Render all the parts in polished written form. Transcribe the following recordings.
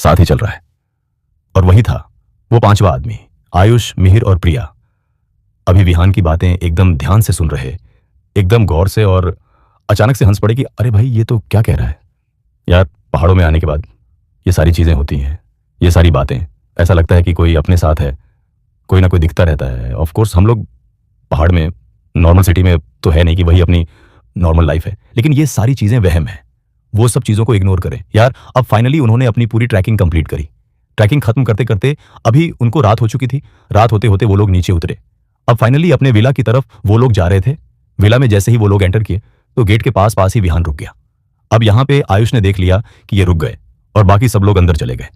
साथ ही चल रहा है। और वही था वो पांचवा आदमी, आयुष, मिहिर और प्रिया। अभी विहान की बातें एकदम ध्यान से सुन रहे, एकदम गौर से, और अचानक से हंस पड़े कि अरे भाई ये तो क्या कह रहा है यार। पहाड़ों में आने के बाद ये सारी चीजें होती हैं, ये सारी बातें, ऐसा लगता है कि कोई अपने साथ है, कोई ना कोई दिखता रहता है। ऑफ कोर्स हम लोग पहाड़ में, नॉर्मल सिटी में तो है नहीं कि वही अपनी नॉर्मल लाइफ है, लेकिन ये सारी चीजें वहम है। वो सब चीजों को इग्नोर करें यार। अब फाइनली उन्होंने अपनी पूरी ट्रैकिंग कंप्लीट करी। ट्रैकिंग खत्म करते करते अभी उनको रात हो चुकी थी। रात होते होते वो लोग नीचे उतरे। अब फाइनली अपने विला की तरफ वो लोग जा रहे थे। विला में जैसे ही वो लोग एंटर किए तो गेट के पास पास ही विहान रुक गया। अब यहां पे आयुष ने देख लिया कि ये रुक गए और बाकी सब लोग अंदर चले गए।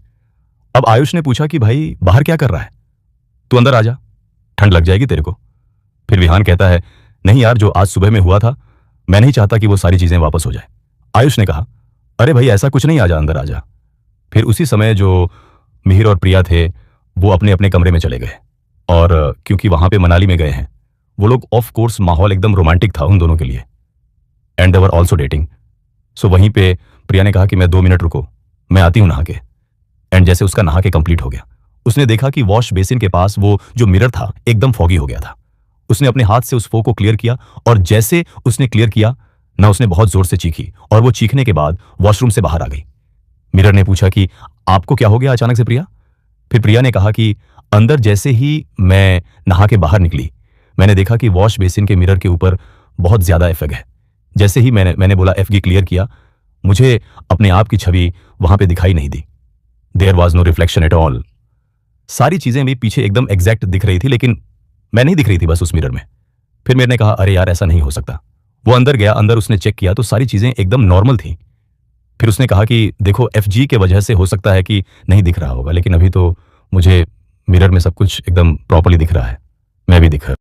अब आयुष ने पूछा कि भाई बाहर क्या कर रहा है, तू अंदर आ जा, ठंड लग जाएगी तेरे को। फिर विहान कहता है नहीं यार, जो आज सुबह में हुआ था मैं नहीं चाहता कि वो सारी चीजें वापस हो जाए। आयुष ने कहा अरे भाई ऐसा कुछ नहीं, आजा अंदर आजा। फिर उसी समय जो मिहिर और प्रिया थे वो अपने अपने कमरे में चले गए। और क्योंकि वहां पे मनाली में गए हैं वो लोग, ऑफ कोर्स माहौल एकदम रोमांटिक था उन दोनों के लिए, and they were also dating. So वहीं पे प्रिया ने कहा कि मैं 2 मिनट रुको, मैं आती हूं नहा के। एंड जैसे उसका नहा के कंप्लीट हो गया, उसने देखा कि वॉश बेसिन के पास वो जो मिरर था एकदम फॉगी हो गया था। उसने अपने हाथ से उस फॉग को क्लियर किया, और जैसे उसने क्लियर किया ना, उसने बहुत जोर से चीखी, और वो चीखने के बाद वॉशरूम से बाहर आ गई। मिरर ने पूछा कि आपको क्या हो गया अचानक से प्रिया। फिर प्रिया ने कहा कि अंदर जैसे ही मैं नहा के बाहर निकली, मैंने देखा कि वॉश बेसिन के मिरर के ऊपर बहुत ज्यादा एफएग है। जैसे ही मैंने बोला एफगी क्लियर किया, मुझे अपने आप की छवि वहां पे दिखाई नहीं दी। There was no reflection at all. सारी चीजें भी पीछे एकदम एग्जैक्ट दिख रही थी, लेकिन मैं नहीं दिख रही थी बस उस मिरर में। फिर मैंने कहा अरे यार ऐसा नहीं हो सकता। वो अंदर गया, अंदर उसने चेक किया तो सारी चीजें एकदम नॉर्मल थी। फिर उसने कहा कि देखो एफजी के वजह से हो सकता है कि नहीं दिख रहा होगा, लेकिन अभी तो मुझे मिरर में सब कुछ एकदम प्रॉपर्ली दिख रहा है, मैं भी दिख रहा।